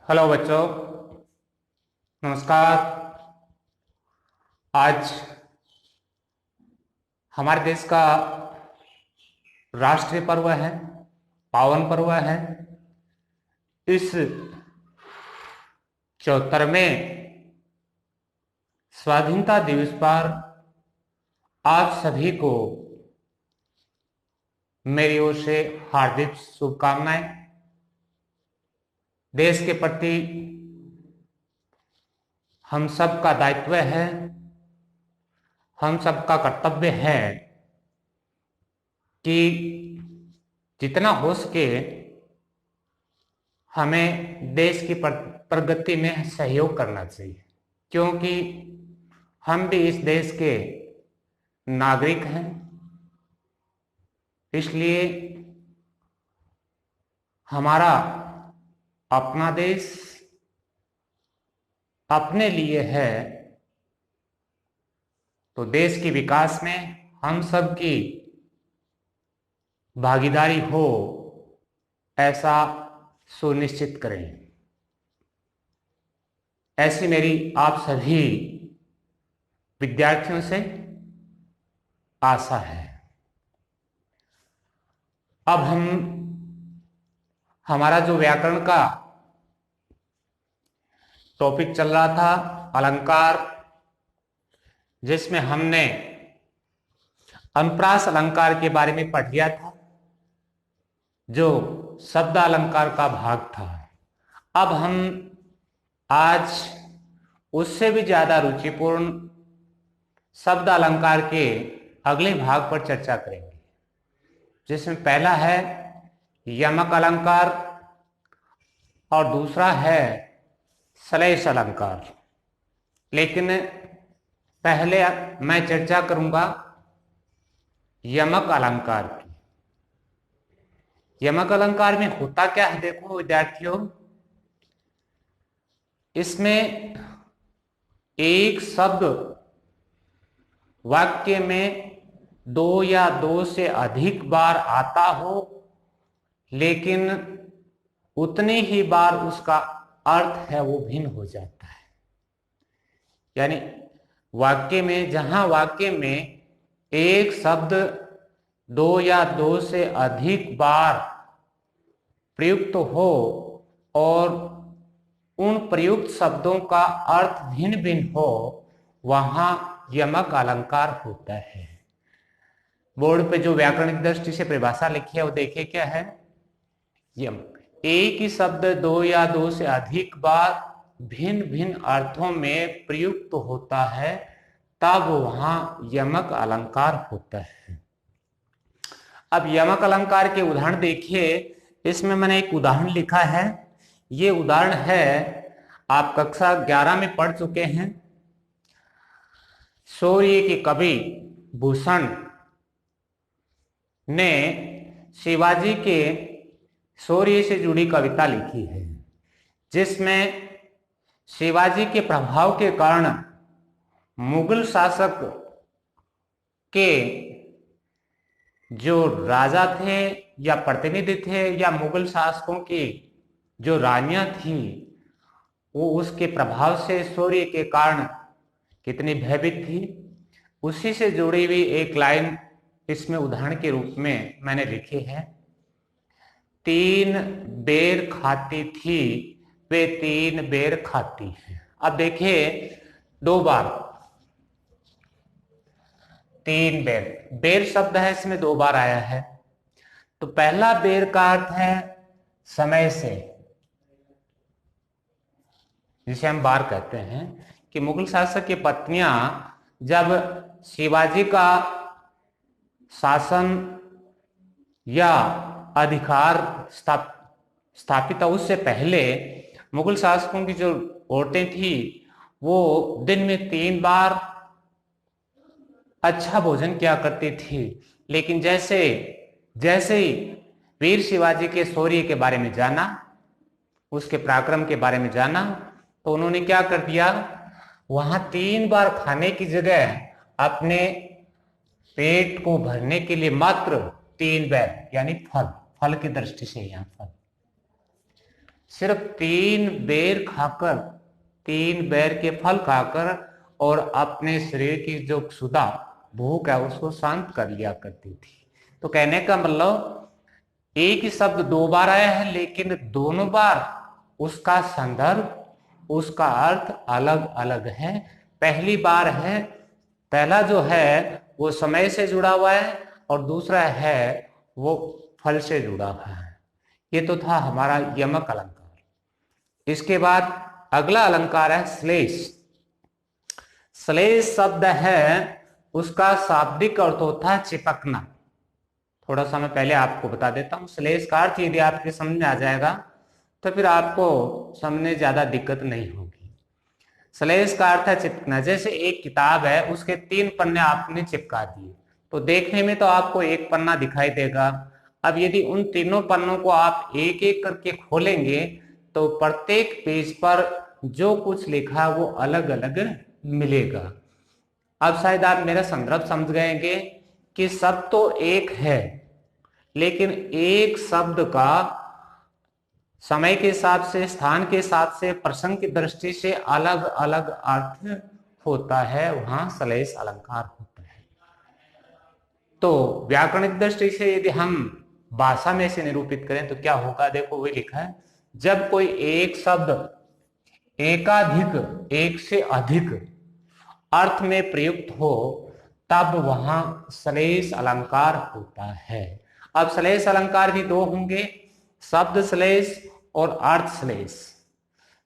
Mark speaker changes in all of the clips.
Speaker 1: Hello बच्चों, नमस्कार। आज हमारे देश का राष्ट्रीय पर्व है, पावन पर्व है। इस 74वें स्वाधीनता दिवस पर आप सभी को मेरी ओर से हार्दिक शुभकामनाएं। देश के प्रति हम सब का दायित्व है, हम सबका कर्तव्य है कि जितना हो सके हमें देश की प्रगति में सहयोग करना चाहिए, क्योंकि हम भी इस देश के नागरिक हैं। इसलिए हमारा अपना देश अपने लिए है, तो देश के विकास में हम सब की भागीदारी हो, ऐसा सुनिश्चित करें। ऐसी मेरी आप सभी विद्यार्थियों से आशा है। अब हमारा जो व्याकरण का टॉपिक चल रहा था, अलंकार, जिसमें हमने अनुप्रास अलंकार के बारे में पढ़ लिया था, जो शब्द अलंकार का भाग था। अब हम आज उससे भी ज्यादा रुचिपूर्ण शब्द अलंकार के अगले भाग पर चर्चा करेंगे, जिसमें पहला है यमक अलंकार और दूसरा है श्लेष अलंकार। लेकिन पहले मैं चर्चा करूंगा यमक अलंकार की। यमक अलंकार में होता क्या है, देखो विद्यार्थियों, इसमें एक शब्द वाक्य में दो या दो से अधिक बार आता हो, लेकिन उतनी ही बार उसका अर्थ है वो भिन्न हो जाता है। यानी वाक्य में, जहां वाक्य में एक शब्द दो या दो से अधिक बार प्रयुक्त हो और उन प्रयुक्त शब्दों का अर्थ भिन्न भिन्न हो, वहां यमक अलंकार होता है। बोर्ड पे जो व्याकरणिक दृष्टि से परिभाषा लिखी है वो देखिए क्या है। यमक, एक ही शब्द दो या दो से अधिक बार भिन्न भिन्न अर्थों में प्रयुक्त होता है, तब वहां यमक अलंकार होता है। अब यमक अलंकार के उदाहरण देखिए। इसमें मैंने एक उदाहरण लिखा है। ये उदाहरण है, आप कक्षा 11 में पढ़ चुके हैं। शौर्य के कवि भूषण ने शिवाजी के शौर्य से जुड़ी कविता लिखी है, जिसमें शिवाजी के प्रभाव के कारण मुगल शासक के जो राजा थे या प्रतिनिधि थे, या मुगल शासकों की जो रानियां थी, वो उसके प्रभाव से, शौर्य के कारण कितनी भयभीत थी, उसी से जुड़ी हुई एक लाइन इसमें उदाहरण के रूप में मैंने लिखी है। तीन बेर खाती थी, वे तीन बेर खाती है। अब देखिए, दो बार, तीन बेर, बेर शब्द है, इसमें दो बार आया है। तो पहला बेर का अर्थ है समय से, जिसे हम बार कहते हैं, कि मुगल शासक की पत्नियां जब शिवाजी का शासन या अधिकार स्थापित था, उससे पहले मुगल शासकों की जो औरतें थी वो दिन में 3 बार अच्छा भोजन किया करती थी। लेकिन जैसे जैसे ही वीर शिवाजी के शौर्य के बारे में जाना, उसके पराक्रम के बारे में जाना, तो उन्होंने क्या कर दिया, वहां 3 बार खाने की जगह अपने पेट को भरने के लिए मात्र 3 बार, यानी फल की दृष्टि से, यहां फल सिर्फ 3 बेर खाकर, 3 बेर के फल खाकर और अपने शरीर की जो क्षुधा भूख है उसको शांत कर लिया करती थी। तो कहने का मतलब एक ही शब्द 2 बार आया है, लेकिन दोनों बार उसका संदर्भ, उसका अर्थ अलग अलग है। पहली बार है, पहला जो है वो समय से जुड़ा हुआ है और दूसरा है वो फल से जुड़ा हुआ है। ये तो था हमारा यमक अलंकार। इसके बाद अगला अलंकार है श्लेष। श्लेष शब्द है, उसका शाब्दिक अर्थ होता है चिपकना। थोड़ा सा मैं पहले आपको बता देता हूं। श्लेष का अर्थ यदि आपके समझ में आ जाएगा तो फिर आपको समझने ज्यादा दिक्कत नहीं होगी। श्लेष का अर्थ है चिपकना। जैसे एक किताब है, उसके 3 पन्ने आपने चिपका दिए तो देखने में तो आपको एक पन्ना दिखाई देगा। अब यदि उन तीनों पन्नों को आप एक एक करके खोलेंगे तो प्रत्येक पेज पर जो कुछ लिखा है वो अलग अलग मिलेगा। अब शायद आप मेरा संदर्भ समझ गएंगे कि शब्द तो एक है, लेकिन एक शब्द का समय के हिसाब से, स्थान के हिसाब से, प्रसंग की दृष्टि से अलग अलग अर्थ होता है, वहां श्लेष अलंकार होता है। तो व्याकरणिक दृष्टि से यदि हम भाषा में से निरूपित करें तो क्या होगा, देखो वही लिखा है, जब कोई एक शब्द एकाधिक, एक से अधिक अर्थ में प्रयुक्त हो तब वहां श्लेष अलंकार होता है। अब श्लेष अलंकार भी 2 होंगे, शब्द श्लेष और अर्थ श्लेष।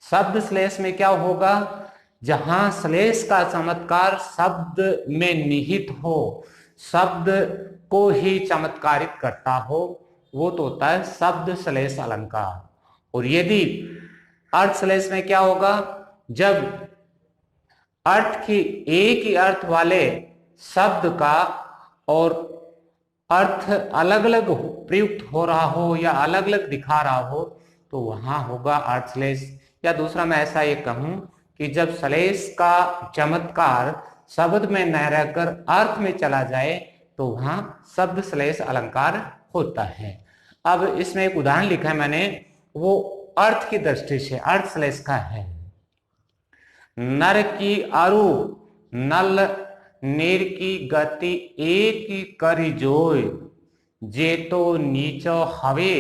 Speaker 1: शब्द श्लेष में क्या होगा, जहां श्लेष का चमत्कार शब्द में निहित हो, शब्द को ही चमत्कारित करता हो, वो तो होता है शब्द श्लेष अलंकार। और यदि अर्थ श्लेष में क्या होगा, जब अर्थ की एक ही अर्थ वाले शब्द का और अर्थ अलग अलग प्रयुक्त हो रहा हो या अलग अलग दिखा रहा हो तो वहां होगा अर्थ श्लेष। या दूसरा मैं ऐसा ये कहूं कि जब श्लेष का चमत्कार शब्द में न रहकर अर्थ में चला जाए तो वहां शब्द श्लेष अलंकार होता है। अब इसमें एक उदाहरण लिखा है मैंने, वो अर्थ की दृष्टि से अर्थ श्लेष का है। नर की अरु नल नीर की गति एक करी जोय, जे तो नीचो हवे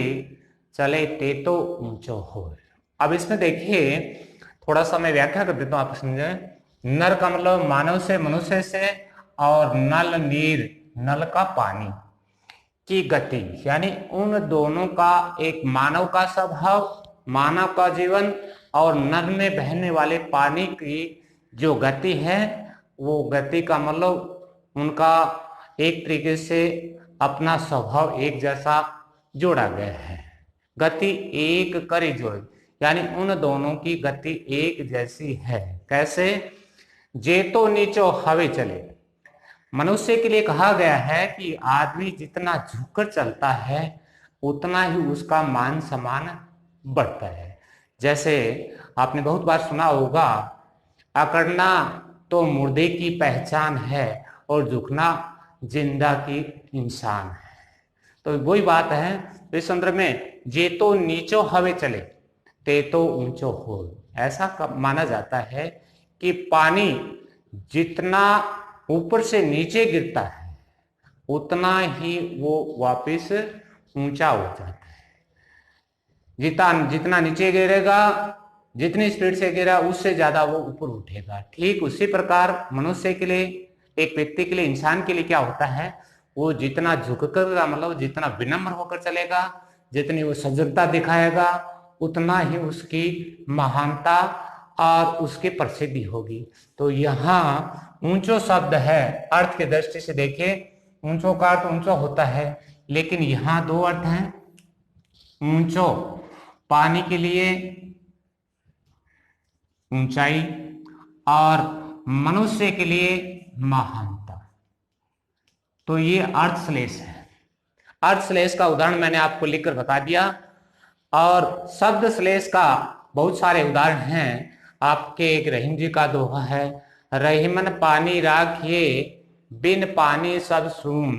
Speaker 1: चले ते तो ऊंचो हो। अब इसमें देखिए थोड़ा सा मैं व्याख्या कर देता हूं, आप समझे। नर का मतलब मानव से, मनुष्य से, और नल नीर नल का पानी की गति, यानी उन दोनों का, एक मानव का स्वभाव, मानव का जीवन और नद में बहने वाले पानी की जो गति है, वो गति का मतलब उनका एक तरीके से अपना स्वभाव एक जैसा जोड़ा गया है। गति एक करी जोड़, यानी उन दोनों की गति एक जैसी है। कैसे, जे तो नीचो हवे चले। मनुष्य के लिए कहा गया है कि आदमी जितना झुककर चलता है उतना ही उसका मान सम्मान बढ़ता है। जैसे आपने बहुत बार सुना होगा, अकड़ना तो मुर्दे की पहचान है और झुकना जिंदा की इंसान है। तो वही बात है। तो इस संदर्भ में जे तो नीचो हवे चले ते तो ऊंचो हो, ऐसा माना जाता है कि पानी जितना ऊपर से नीचे गिरता है उतना ही वो वापस ऊंचा हो जाता है। जितना नीचे गिरेगा, जितनी स्पीड से गिरा उससे ज्यादा वो ऊपर उठेगा। ठीक उसी प्रकार मनुष्य के लिए, एक व्यक्ति के लिए, इंसान के लिए क्या होता है, वो जितना झुककर, मतलब जितना विनम्र होकर चलेगा, जितनी वो सजगता दिखाएगा उतना ही उसकी महानता और उसकी प्रसिद्धि होगी। तो यहाँ ऊंचो शब्द है, अर्थ के दृष्टि से देखिए ऊंचो का अर्थ ऊंचो होता है, लेकिन यहाँ 2 अर्थ हैं। ऊंचो पानी के लिए ऊंचाई और मनुष्य के लिए महानता। तो ये अर्थ श्लेष है। अर्थ श्लेष का उदाहरण मैंने आपको लिखकर बता दिया, और शब्द श्लेष का बहुत सारे उदाहरण हैं। आपके एक रहीम जी का दोहा है, रहीमन पानी राखिए बिन पानी सब सून,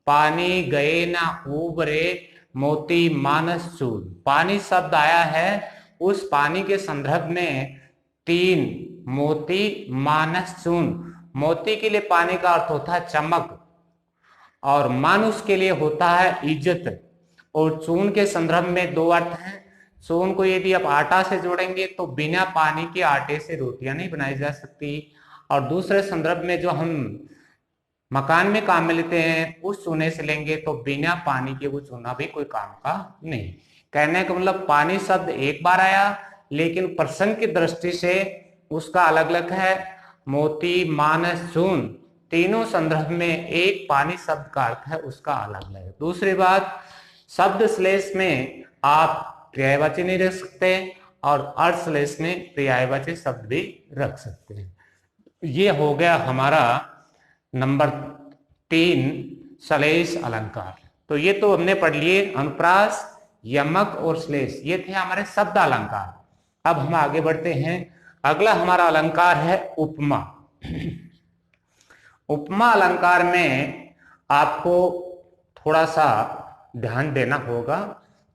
Speaker 1: पानी गए ना उबरे मोती मानस चून। पानी शब्द आया है उस पानी के संदर्भ में 3 मोती मानस चून। मोती के लिए पानी का अर्थ होता है चमक और मानुष के लिए होता है इज्जत। और चून के संदर्भ में 2 अर्थ हैं। चून को यदि आप आटा से जोड़ेंगे तो बिना पानी के आटे से रोटियां नहीं बनाई जा सकती। और दूसरे संदर्भ में जो हम मकान में काम में लेते हैं उस चूने से लेंगे तो बिना पानी के वो चूना भी कोई काम का नहीं। कहने का मतलब पानी शब्द एक बार आया, लेकिन प्रसंग की दृष्टि से उसका अलग अलग है। मोती मानस चून तीनों संदर्भ में एक पानी शब्द का अर्थ है, उसका अलग अलग है। दूसरी बात, शब्द श्लेष में आप पर्यायवाची नहीं रख सकते और अर्थ श्लेष में पर्यायवाची शब्द भी रख सकते हैं। ये हो गया हमारा नंबर 3 श्लेष अलंकार। तो ये तो हमने पढ़ लिए अनुप्रास, यमक और श्लेष, ये थे हमारे शब्द अलंकार। अब हम आगे बढ़ते हैं। अगला हमारा अलंकार है उपमा। उपमा अलंकार में आपको थोड़ा सा ध्यान देना होगा,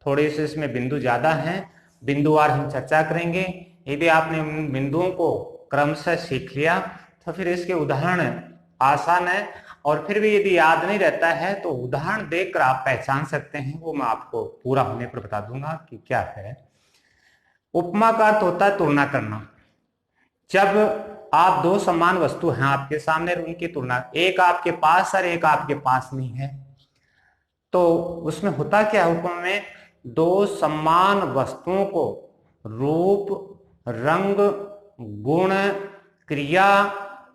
Speaker 1: थोड़े से इसमें बिंदु ज्यादा हैं, बिंदुवार हम चर्चा करेंगे। यदि आपने उन बिंदुओं को क्रमशः सीख लिया तो फिर इसके उदाहरण आसान है, और फिर भी यदि याद नहीं रहता है तो उदाहरण देखकर आप पहचान सकते हैं। वो मैं आपको पूरा होने पर बता दूंगा कि क्या है। उपमा का अर्थ होता है तुलना करना। जब आप 2 समान वस्तु हैं आपके सामने और उनकी तुलना, एक आपके पास और एक आपके पास नहीं है, तो उसमें होता क्या है, उपमा में 2 समान वस्तुओं को रूप, रंग, गुण, क्रिया,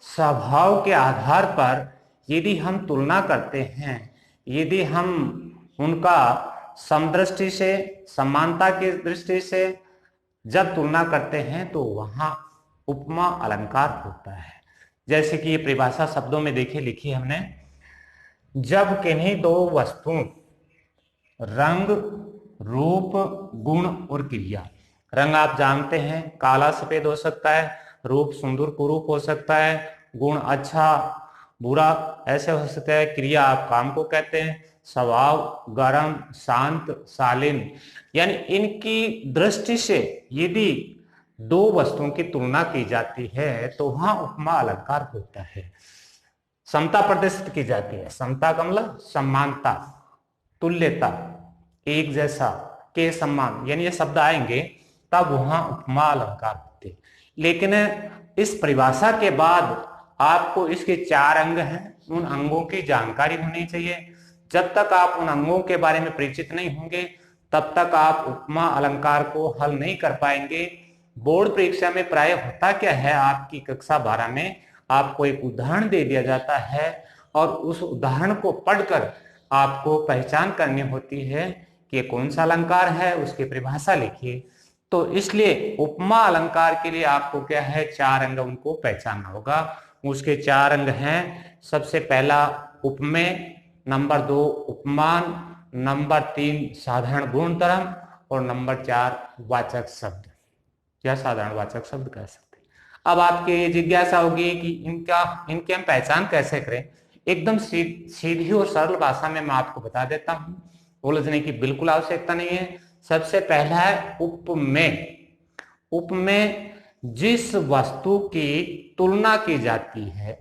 Speaker 1: स्वभाव के आधार पर यदि हम तुलना करते हैं, यदि हम उनका समदृष्टि से, समानता की दृष्टि से जब तुलना करते हैं तो वहां उपमा अलंकार होता है। जैसे कि ये परिभाषा शब्दों में देखिए लिखी हमने, जब किन्हीं 2 वस्तुओं रंग, रूप, गुण और क्रिया, रंग आप जानते हैं काला सफेद हो सकता है, रूप सुंदर कुरूप हो सकता है, गुण अच्छा बुरा ऐसे हो सकता है, क्रिया आप काम को कहते हैं, स्वभाव गरम शांत शालीन, यानी इनकी दृष्टि से यदि 2 वस्तुओं की तुलना की जाती है तो वहां उपमा अलंकार होता है। समता प्रदर्शित की जाती है, समता का मतलब समानता, तुल्यता, एक जैसा, के समान, यानी ये शब्द आएंगे तब वहां उपमा अलंकार होते। लेकिन इस परिभाषा के बाद आपको इसके 4 अंग हैं, उन अंगों की जानकारी होनी चाहिए। जब तक आप उन अंगों के बारे में परिचित नहीं होंगे तब तक आप उपमा अलंकार को हल नहीं कर पाएंगे। बोर्ड परीक्षा में प्राय होता क्या है, आपकी कक्षा 12 में आपको एक उदाहरण दे दिया जाता है और उस उदाहरण को पढ़कर आपको पहचान करनी होती है कि कौन सा अलंकार है, उसकी परिभाषा लिखिए। तो इसलिए उपमा अलंकार के लिए आपको क्या है, 4 अंग उनको पहचानना होगा। उसके 4 अंग हैं, सबसे पहला उपमेय, नंबर 2 उपमान, नंबर 3 साधारण गुणधर्म और नंबर 4 वाचक शब्द या साधारण वाचक शब्द कह सकते हैं। अब आपके ये जिज्ञासा होगी कि इनके हम पहचान कैसे करें। एकदम सीधी और सरल भाषा में मैं आपको बता देता हूं, उलझने की बिल्कुल आवश्यकता नहीं है। सबसे पहला है उपमेय। उपमेय जिस वस्तु की तुलना की जाती है,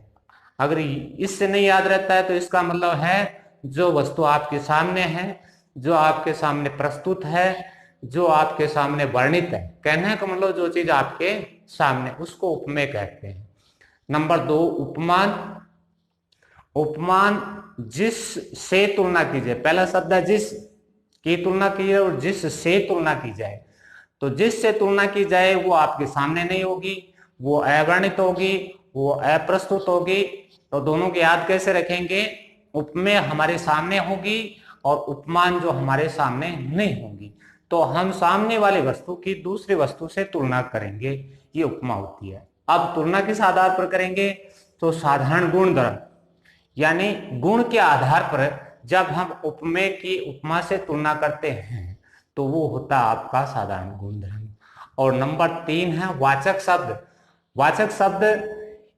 Speaker 1: अगर इससे नहीं याद रहता है तो इसका मतलब है जो वस्तु आपके सामने है, जो आपके सामने प्रस्तुत है, जो आपके सामने वर्णित है, कहने का मतलब जो चीज आपके सामने, उसको उपमेय कहते हैं। नंबर 2 उपमान। उपमान जिस से तुलना की जाए, पहला शब्द है जिस की तुलना की जाए और जिस से तुलना की जाए। तो जिस से तुलना की जाए वो आपके सामने नहीं होगी, वो अवर्णित होगी, वो अप्रस्तुत होगी। तो दोनों की याद कैसे रखेंगे, उपमेय हमारे सामने होगी और उपमान जो हमारे सामने नहीं होगी। तो हम सामने वाली वस्तु की दूसरी वस्तु से तुलना करेंगे, ये उपमा होती है। अब तुलना किस आधार पर करेंगे, तो साधारण गुणधर्म, यानी गुण के आधार पर जब हम उपमेय की उपमा से तुलना करते हैं तो वो होता है आपका साधारण गुणधर्म। और नंबर 3 है वाचक शब्द। वाचक शब्द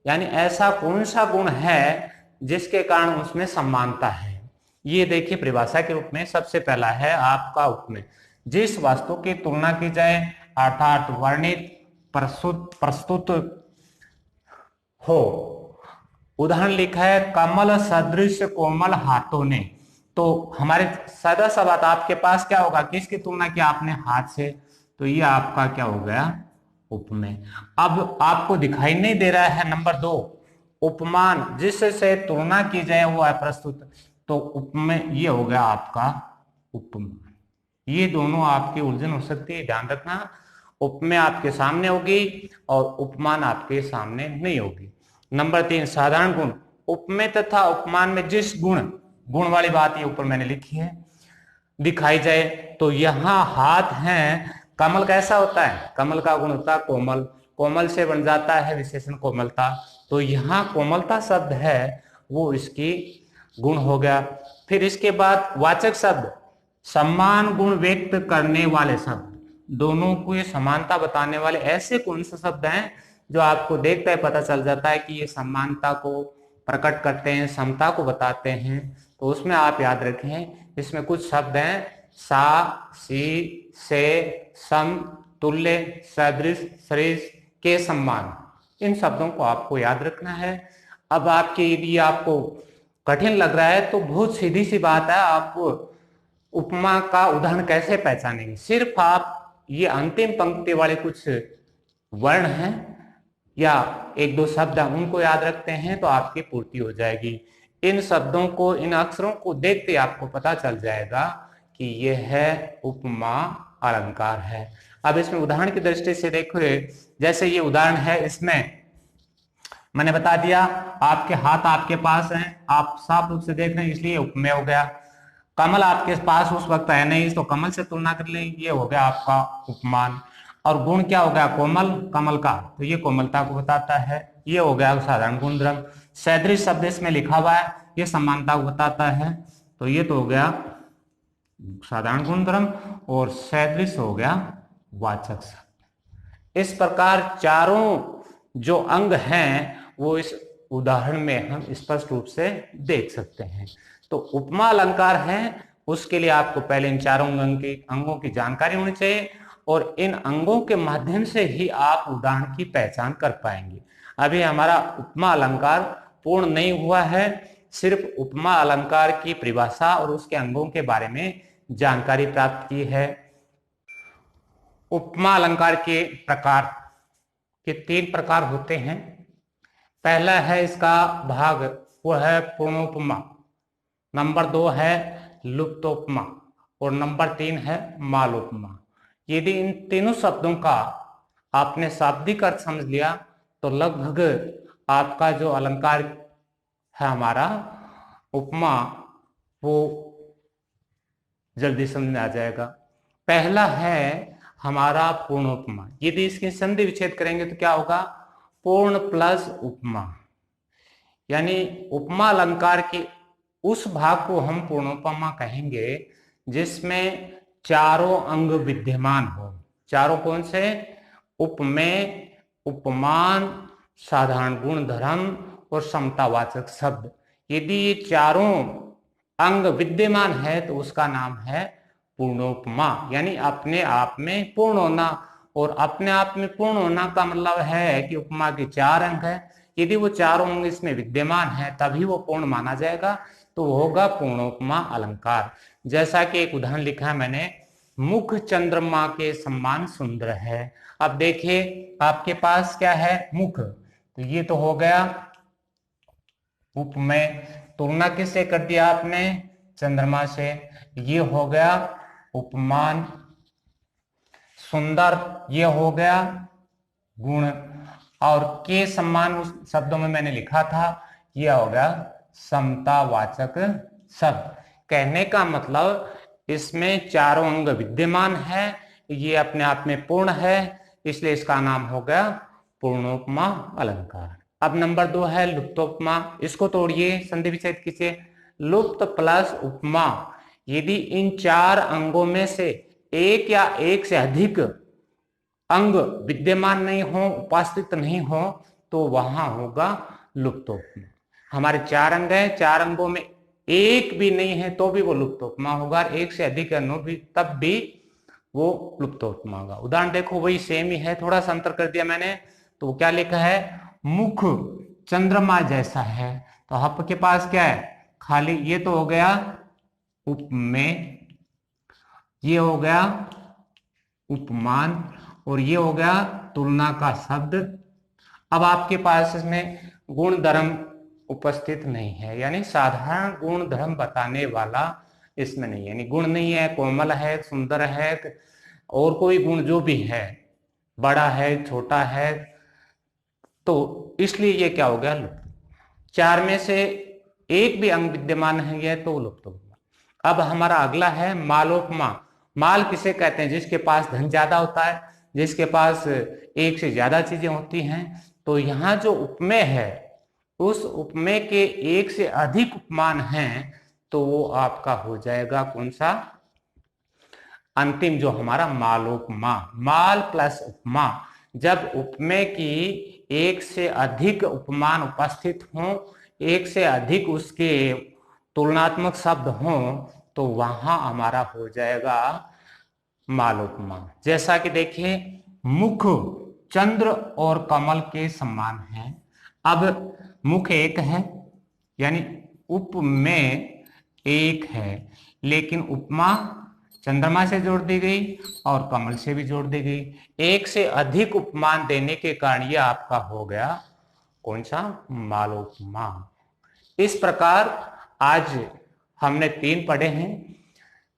Speaker 1: यानी ऐसा कौन सा गुण है जिसके कारण उसमें समानता है। ये देखिए परिभाषा के रूप में सबसे पहला है आपका उपमेय, जिस वस्तु की तुलना की जाए, अर्थात वर्णित प्रस्तुत हो। उदाहरण लिखा है कमल सदृश कोमल हाथों ने। तो हमारे सदा सवाल आपके पास क्या होगा, किसकी तुलना की आपने हाथ से, तो ये आपका क्या हो गया, उपमेय। अब आपको दिखाई नहीं दे रहा है नंबर 2 उपमान जिससे तुलना की जाए वो है प्रस्तुत, तो उपमेय ये हो गया आपका उपमान। ये दोनों आपकी उलझन हो सकती है, ध्यान रखना। उपमेय आपके सामने होगी और उपमान आपके सामने नहीं होगी। नंबर 3 साधारण गुण। उपमेय तथा उपमान में जिस गुण वाली बात ये ऊपर मैंने लिखी है दिखाई जाए, तो यहाँ हाथ है, कमल कैसा होता है, कमल का गुण होता है कोमल, कोमल से बन जाता है विशेषण कोमलता, तो यहाँ कोमलता शब्द है वो इसकी गुण हो गया। फिर इसके बाद वाचक शब्द, समान गुण व्यक्त करने वाले शब्द, दोनों को ये समानता बताने वाले ऐसे कौन से शब्द हैं जो आपको देखते ही पता चल जाता है कि ये समानता को प्रकट करते हैं, समता को बताते हैं, तो उसमें आप याद रखें इसमें कुछ शब्द हैं सा, सी, से, सम, तुल्य, सदृश, सरिश, के समान, इन शब्दों को आपको याद रखना है। अब आपके यदि आपको कठिन लग रहा है तो बहुत सीधी सी बात है, आप उपमा का उदाहरण कैसे पहचानेंगे, सिर्फ आप ये अंतिम पंक्ति वाले कुछ वर्ण हैं या एक दो शब्द उनको याद रखते हैं तो आपकी पूर्ति हो जाएगी। इन शब्दों को, इन अक्षरों को देखते आपको पता चल जाएगा कि यह है उपमा अलंकार है। अब इसमें उदाहरण की दृष्टि से देखो, जैसे ये उदाहरण है, इसमें मैंने बता दिया आपके हाथ आपके पास हैं, आप साफ रूप से देख रहे हैं इसलिए उपमेय हो गया। कमल आपके पास उस वक्त है नहीं तो कमल से तुलना कर लें, ये हो गया आपका उपमान। और गुण क्या हो गया, कोमल, कमल का, तो ये कोमलता को बताता है, ये हो गया साधारण गुणधर्म। सदृश शब्द इसमें लिखा हुआ है, ये समानता को बताता है, तो ये तो हो गया साधारण गुणधर्म, और सदृश हो गया वाचक शब्द। इस प्रकार चारों जो अंग हैं वो इस उदाहरण में हम स्पष्ट रूप से देख सकते हैं। तो उपमा अलंकार है उसके लिए आपको पहले इन चारों अंगों की जानकारी होनी चाहिए, और इन अंगों के माध्यम से ही आप उदाहरण की पहचान कर पाएंगे। अभी हमारा उपमा अलंकार पूर्ण नहीं हुआ है, सिर्फ उपमा अलंकार की परिभाषा और उसके अंगों के बारे में जानकारी प्राप्त की है। उपमा अलंकार के प्रकार के 3 प्रकार होते हैं। पहला है इसका भाग, वो है पूर्णोपमा, नंबर 2 है लुप्तोपमा, और नंबर 3 है मालोपमा। यदि इन तीनों शब्दों का आपने शाब्दिक अर्थ समझ लिया तो लगभग आपका जो अलंकार है हमारा उपमा वो जल्दी समझ में आ जाएगा। पहला है हमारा पूर्णोपमा, यदि इसकी संधि विच्छेद करेंगे तो क्या होगा, पूर्ण प्लस उपमा, यानी उपमा अलंकार के उस भाग को हम पूर्णोपमा कहेंगे जिसमें चारों अंग विद्यमान हो। चारों कौन से, उपमेय, उपमान, साधारण गुणधर्म और समतावाचक शब्द। यदि ये चारों अंग विद्यमान है तो उसका नाम है पूर्णोपमा, यानी अपने आप में पूर्ण होना। और अपने आप में पूर्ण होना का मतलब है कि उपमा के 4 अंग है, यदि वो चारों अंग इसमें विद्यमान है तभी वो पूर्ण माना जाएगा, तो वो होगा पूर्णोपमा अलंकार। जैसा कि एक उदाहरण लिखा है मैंने, मुख चंद्रमा के समान सुंदर है। अब देखिए आपके पास क्या है, मुख, तो ये तो हो गया उपमेय, तुलना किससे कर दिया आपने, चंद्रमा से, ये हो गया उपमान। सुंदर ये हो गया गुण, और के सम्मान उस शब्दों में मैंने लिखा था, यह हो गया समतावाचक शब्द। कहने का मतलब इसमें चारों अंग विद्यमान है, ये अपने आप में पूर्ण है, इसलिए इसका नाम हो गया पूर्णोपमा अलंकार। अब नंबर 2 है लुप्तोपमा, इसको तोड़िए, संधि विच्छेद कीजिए। लुप्त प्लस उपमा, यदि इन 4 अंगों में से एक या एक से अधिक अंग विद्यमान नहीं हो, उपस्थित नहीं हो, तो वहां होगा लुप्तोपमा। हमारे 4 अंग हैं, 4 अंगों में एक भी नहीं है तो भी वो लुप्तोपमा होगा, एक से अधिक अंगों भी तब भी वो लुप्त उपमा होगा। उदाहरण देखो वही सेम ही है, थोड़ा सा अंतर कर दिया मैंने। तो वो क्या लिखा है, मुख चंद्रमा जैसा है। तो आपके पास क्या है, खाली ये तो हो गया उपमेय, ये हो गया उपमान, और ये हो गया तुलना का शब्द। अब आपके पास इसमें गुण धर्म उपस्थित नहीं है, यानी साधारण गुण धर्म बताने वाला इसमें नहीं है, यानी गुण नहीं है, कोमल है, सुंदर है, और कोई गुण जो भी है, बड़ा है, छोटा है, तो इसलिए ये क्या हो गया, लुप्त। चार में से एक भी अंग विद्यमान है तो लुप्त हो गया। अब हमारा अगला है मालोपमा। माल किसे कहते हैं, जिसके पास धन ज्यादा होता है, जिसके पास एक से ज्यादा चीजें होती हैं। तो यहाँ जो उपमेय है, उस उपमेय के एक से अधिक उपमान हैं, तो वो आपका हो जाएगा कौन सा, अंतिम जो हमारा मालोपमा। माल प्लस उपमा, जब उपमेय की एक से अधिक उपमान उपस्थित हों, एक से अधिक उसके तुलनात्मक शब्द हों, तो वहां हमारा हो जाएगा मालोपमा। जैसा कि देखिए, मुख चंद्र और कमल के समान है। अब मुख एक है, यानी उपमेय एक है, लेकिन उपमा चंद्रमा से जोड़ दी गई और कमल से भी जोड़ दी गई। एक से अधिक उपमान देने के कारण यह आपका हो गया कौन सा, मालोपमा। इस प्रकार आज हमने 3 पढ़े हैं।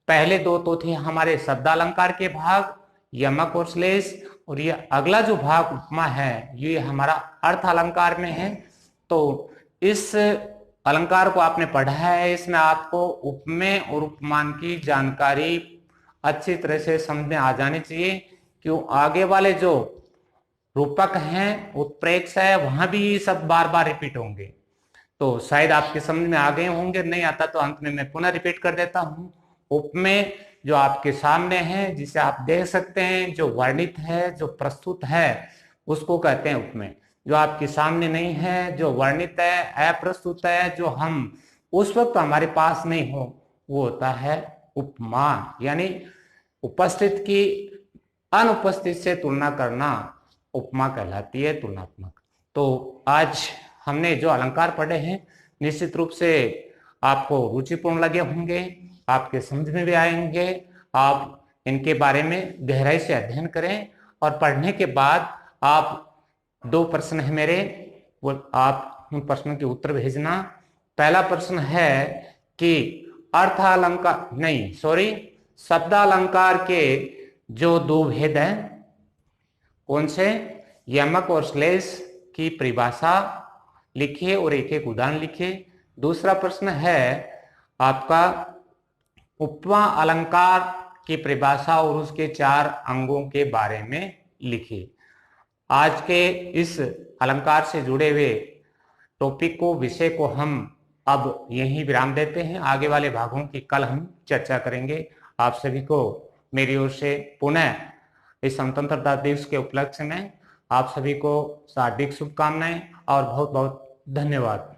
Speaker 1: पहले 2 तो थे हमारे शब्दालंकार के भाग, यमक और श्लेष, और ये अगला जो भाग उपमा है ये हमारा अर्थ अलंकार में है। तो इस अलंकार को आपने पढ़ा है, इसमें आपको उपमेय और उपमान की जानकारी अच्छी तरह से समझ में आ जानी चाहिए। क्यों, आगे वाले जो रूपक हैं, उत्प्रेक्ष है, वहां भी ये सब बार बार रिपीट होंगे। तो शायद आपके समझ में आ गए होंगे, नहीं आता तो अंत में मैं पुनः रिपीट कर देता हूं। उपमेय जो आपके सामने है, जिसे आप देख सकते हैं, जो वर्णित है, जो प्रस्तुत है, उसको कहते हैं उपमेय। जो आपके सामने नहीं है, जो वर्णित है, अप्रस्तुत है, जो हम उस वक्त हमारे पास नहीं हो, वो होता है उपमान। यानी उपस्थित की अनुपस्थित से तुलना करना उपमा कहलाती है, तुलनात्मक। तो आज हमने जो अलंकार पढ़े हैं, निश्चित रूप से आपको रुचिपूर्ण लगे होंगे, आपके समझ में भी आएंगे। आप इनके बारे में गहराई से अध्ययन करें, और पढ़ने के बाद आप 2 प्रश्न है मेरे, वो आप उन प्रश्नों के उत्तर भेजना। पहला प्रश्न है कि अर्थालंकार नहीं, सॉरी, शब्दालंकार के जो 2 भेद हैं, कौन से, यमक और श्लेष की परिभाषा लिखिए और एक एक उदाहरण लिखिए। दूसरा प्रश्न है आपका उपमा अलंकार की परिभाषा और उसके 4 अंगों के बारे में लिखिए। आज के इस अलंकार से जुड़े हुए टॉपिक को, विषय को हम अब यहीं विराम देते हैं। आगे वाले भागों की कल हम चर्चा करेंगे। आप सभी को मेरी ओर से पुनः इस स्वतंत्रता दिवस के उपलक्ष्य में आप सभी को हार्दिक शुभकामनाएं और बहुत बहुत धन्यवाद।